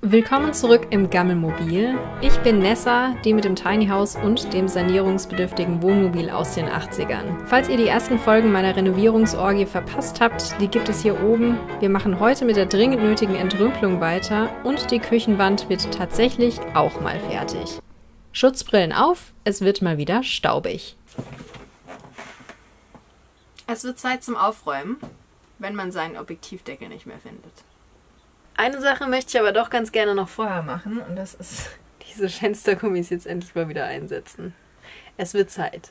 Willkommen zurück im Gammelmobil. Ich bin Nessa, die mit dem Tiny House und dem sanierungsbedürftigen Wohnmobil aus den 80ern. Falls ihr die ersten Folgen meiner Renovierungsorgie verpasst habt, die gibt es hier oben. Wir machen heute mit der dringend nötigen Entrümpelung weiter und die Küchenwand wird tatsächlich auch mal fertig. Schutzbrillen auf, es wird mal wieder staubig. Es wird Zeit zum Aufräumen, wenn man seinen Objektivdeckel nicht mehr findet. Eine Sache möchte ich aber doch ganz gerne noch vorher machen und das ist diese Fenstergummis jetzt endlich mal wieder einsetzen. Es wird Zeit.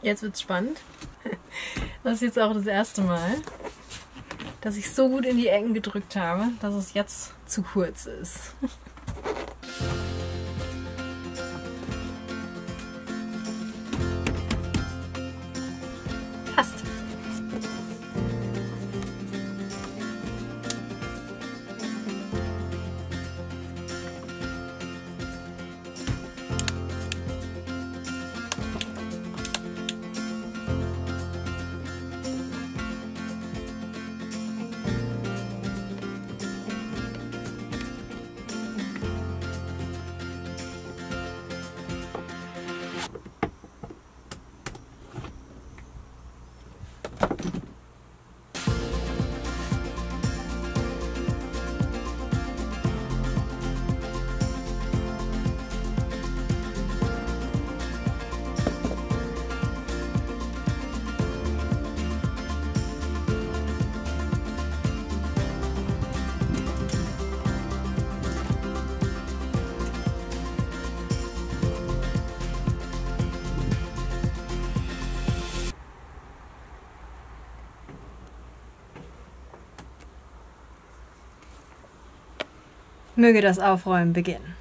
Jetzt wird's spannend. Das ist jetzt auch das erste Mal, dass ich so gut in die Ecken gedrückt habe, dass es jetzt zu kurz ist. Passt. Möge das Aufräumen beginnen.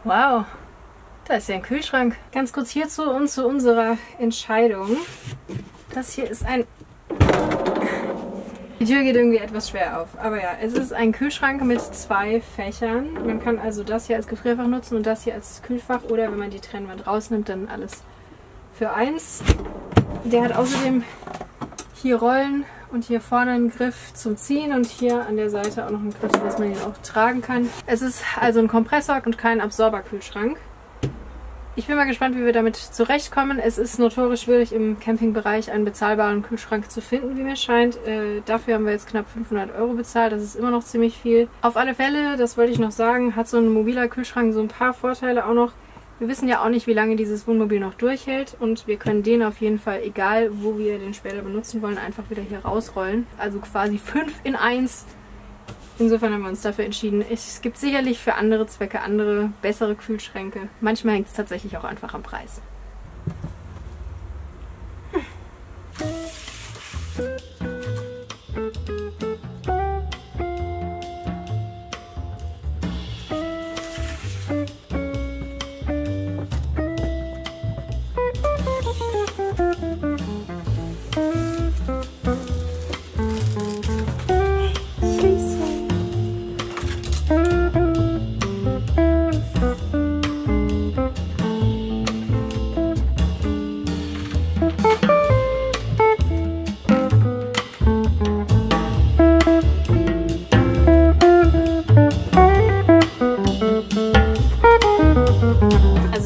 Wow, da ist ja ein Kühlschrank. Ganz kurz hierzu und zu unserer Entscheidung. Das hier ist ein... Die Tür geht irgendwie etwas schwer auf. Aber ja, es ist ein Kühlschrank mit 2 Fächern. Man kann also das hier als Gefrierfach nutzen und das hier als Kühlfach. Oder wenn man die Trennwand rausnimmt, dann alles für eins. Der hat außerdem hier Rollen und hier vorne einen Griff zum Ziehen und hier an der Seite auch noch einen Griff, dass man ihn auch tragen kann. Es ist also ein Kompressor und kein Absorberkühlschrank. Ich bin mal gespannt, wie wir damit zurechtkommen. Es ist notorisch schwierig, im Campingbereich einen bezahlbaren Kühlschrank zu finden, wie mir scheint. Dafür haben wir jetzt knapp 500 € bezahlt. Das ist immer noch ziemlich viel. Auf alle Fälle, das wollte ich noch sagen, hat so ein mobiler Kühlschrank so ein paar Vorteile auch noch. Wir wissen ja auch nicht, wie lange dieses Wohnmobil noch durchhält und wir können den auf jeden Fall, egal wo wir den später benutzen wollen, einfach wieder hier rausrollen. Also quasi 5 in 1. Insofern haben wir uns dafür entschieden. Es gibt sicherlich für andere Zwecke andere, bessere Kühlschränke. Manchmal hängt es tatsächlich auch einfach am Preis.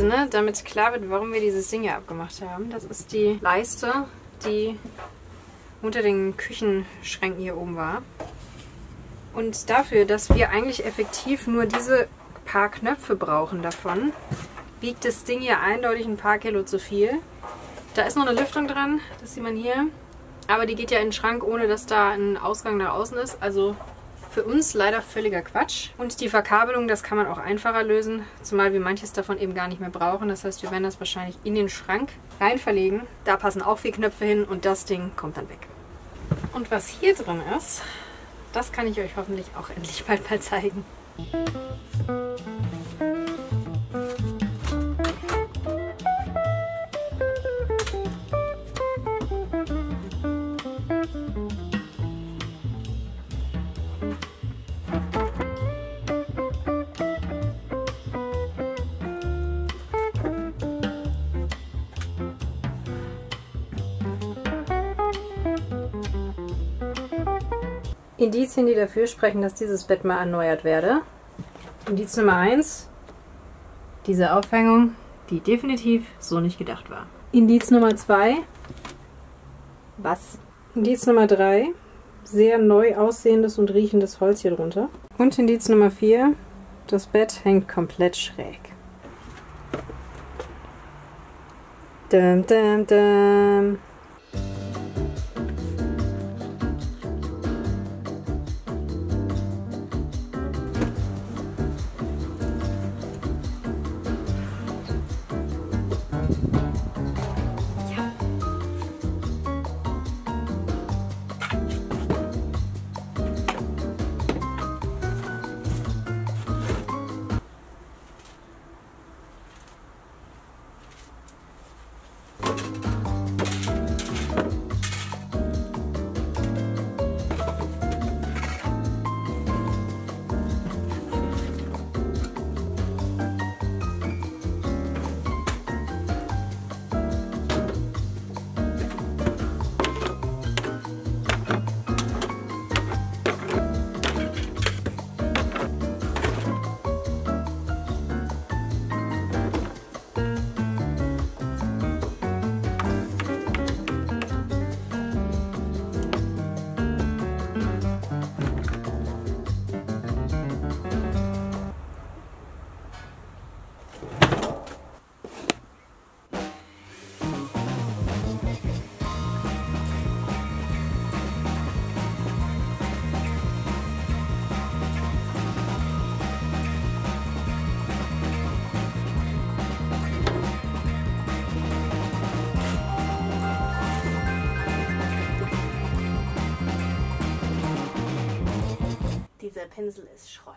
ne, damit klar wird, warum wir dieses Ding hier abgemacht haben. Das ist die Leiste, die unter den Küchenschränken hier oben war. Und dafür, dass wir eigentlich effektiv nur diese paar Knöpfe brauchen davon, wiegt das Ding hier eindeutig ein paar Kilo zu viel. Da ist noch eine Lüftung dran, das sieht man hier. Aber die geht ja in den Schrank, ohne dass da ein Ausgang nach außen ist. Also für uns leider völliger Quatsch. Und die Verkabelung, das kann man auch einfacher lösen, zumal wir manches davon eben gar nicht mehr brauchen. Das heißt, wir werden das wahrscheinlich in den Schrank rein verlegen. Da passen auch 4 Knöpfe hin und das Ding kommt dann weg. Und was hier drin ist, das kann ich euch hoffentlich auch endlich bald mal zeigen. Indizien, die dafür sprechen, dass dieses Bett mal erneuert werde. Indiz Nummer 1, diese Aufhängung, die definitiv so nicht gedacht war. Indiz Nummer 2, was? Indiz Nummer 3, sehr neu aussehendes und riechendes Holz hier drunter. Und Indiz Nummer 4, das Bett hängt komplett schräg. Dum, dum, dum. Dieser Pinsel ist Schrott.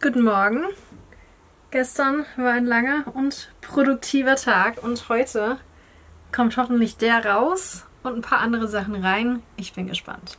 Guten Morgen. Gestern war ein langer und produktiver Tag und heute kommt hoffentlich der raus und ein paar andere Sachen rein. Ich bin gespannt.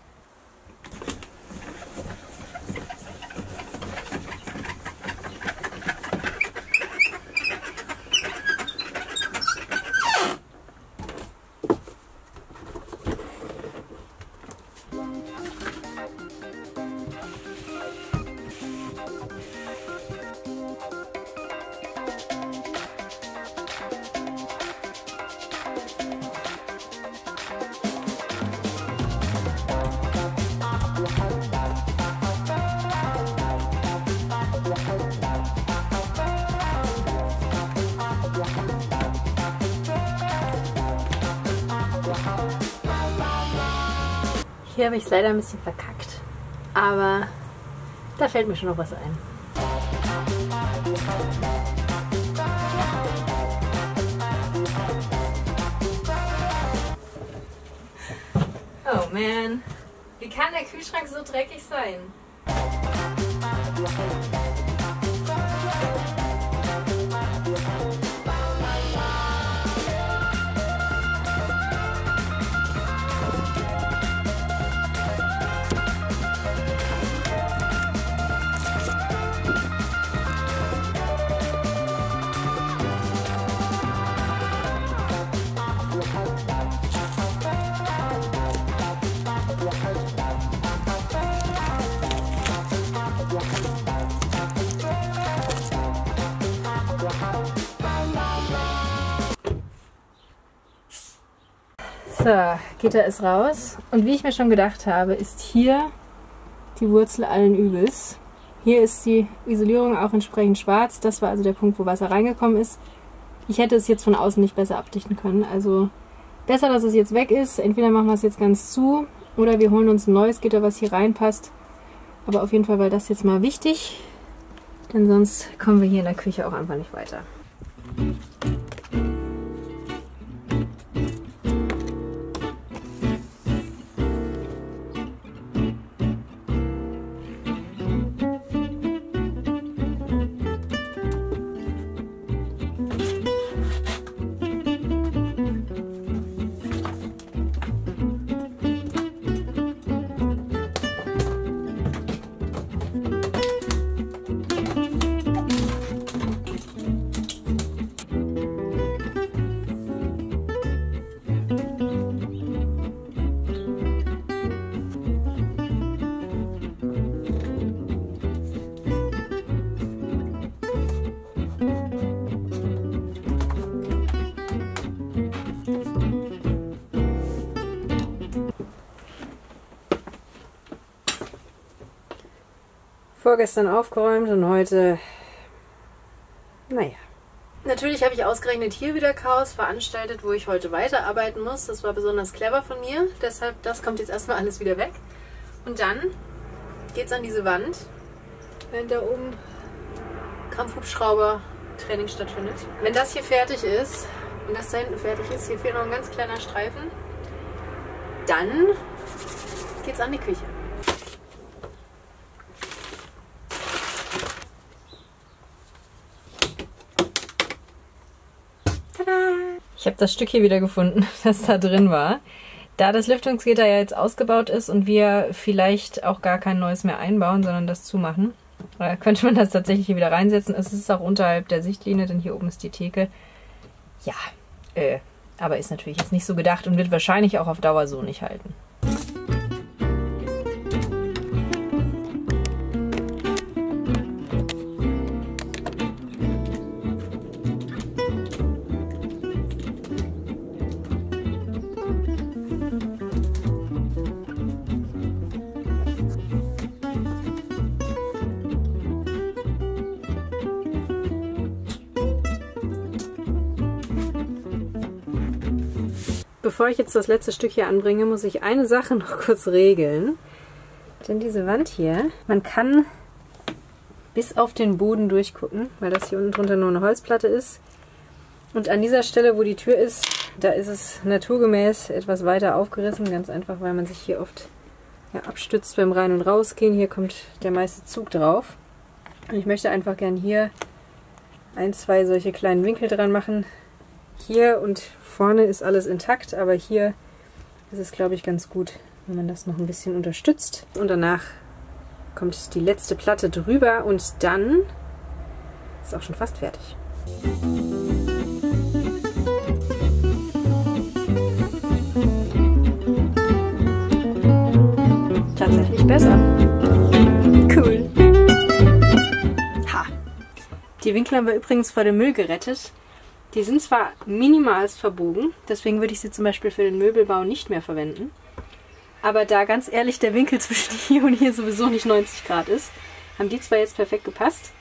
Hier habe ich es leider ein bisschen verkackt, aber da fällt mir schon noch was ein. Oh man, wie kann der Kühlschrank so dreckig sein? So, Gitter ist raus. Und wie ich mir schon gedacht habe, ist hier die Wurzel allen Übels. Hier ist die Isolierung auch entsprechend schwarz. Das war also der Punkt, wo Wasser reingekommen ist. Ich hätte es jetzt von außen nicht besser abdichten können. Also besser, dass es jetzt weg ist. Entweder machen wir es jetzt ganz zu oder wir holen uns ein neues Gitter, was hier reinpasst. Aber auf jeden Fall war das jetzt mal wichtig. Denn sonst kommen wir hier in der Küche auch einfach nicht weiter. Vorgestern aufgeräumt und heute, naja. Natürlich habe ich ausgerechnet hier wieder Chaos veranstaltet, wo ich heute weiterarbeiten muss. Das war besonders clever von mir, deshalb das kommt jetzt erstmal alles wieder weg. Und dann geht's an diese Wand, während da oben Kampfhubschrauber-Training stattfindet. Wenn das hier fertig ist und das da hinten fertig ist, hier fehlt noch ein ganz kleiner Streifen, dann geht's an die Küche. Ich habe das Stück hier wieder gefunden, das da drin war. Da das Lüftungsgitter ja jetzt ausgebaut ist und wir vielleicht auch gar kein neues mehr einbauen, sondern das zumachen, könnte man das tatsächlich hier wieder reinsetzen. Es ist auch unterhalb der Sichtlinie, denn hier oben ist die Theke. Ja, aber ist natürlich jetzt nicht so gedacht und wird wahrscheinlich auch auf Dauer so nicht halten. Bevor ich jetzt das letzte Stück hier anbringe, muss ich eine Sache noch kurz regeln. Denn diese Wand hier, man kann bis auf den Boden durchgucken, weil das hier unten drunter nur eine Holzplatte ist. Und an dieser Stelle, wo die Tür ist, da ist es naturgemäß etwas weiter aufgerissen. Ganz einfach, weil man sich hier oft abstützt beim Rein- und Rausgehen. Hier kommt der meiste Zug drauf. Und ich möchte einfach gern hier ein, zwei solche kleinen Winkel dran machen. Hier und vorne ist alles intakt, aber hier ist es, glaube ich, ganz gut, wenn man das noch ein bisschen unterstützt. Und danach kommt die letzte Platte drüber und dann ist es auch schon fast fertig. Tatsächlich besser. Cool. Ha! Die Winkel haben wir übrigens vor dem Müll gerettet. Die sind zwar minimalst verbogen, deswegen würde ich sie zum Beispiel für den Möbelbau nicht mehr verwenden. Aber da ganz ehrlich der Winkel zwischen hier und hier sowieso nicht 90 Grad ist, haben die zwar jetzt perfekt gepasst.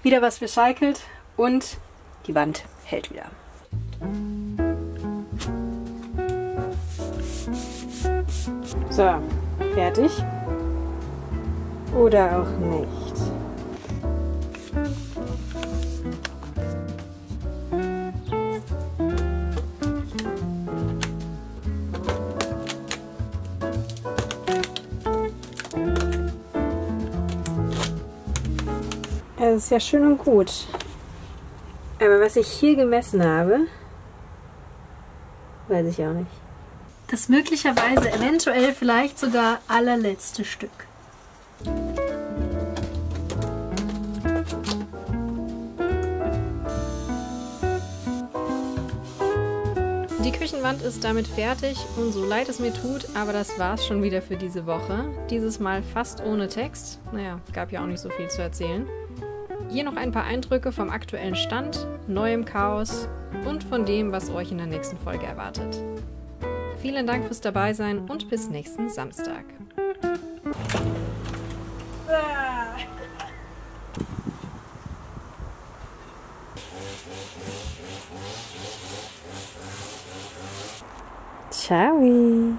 Wieder was recycelt und die Wand hält wieder. So, fertig. Oder auch nicht. das ist ja schön und gut. Aber was ich hier gemessen habe, weiß ich auch nicht. Das möglicherweise, eventuell vielleicht sogar allerletzte Stück. Die Küchenwand ist damit fertig und so leid es mir tut, aber das war's schon wieder für diese Woche. Dieses Mal fast ohne Text. Naja, gab ja auch nicht so viel zu erzählen. Hier noch ein paar Eindrücke vom aktuellen Stand, neuem Chaos und von dem, was euch in der nächsten Folge erwartet. Vielen Dank fürs Dabeisein und bis nächsten Samstag. Ciao.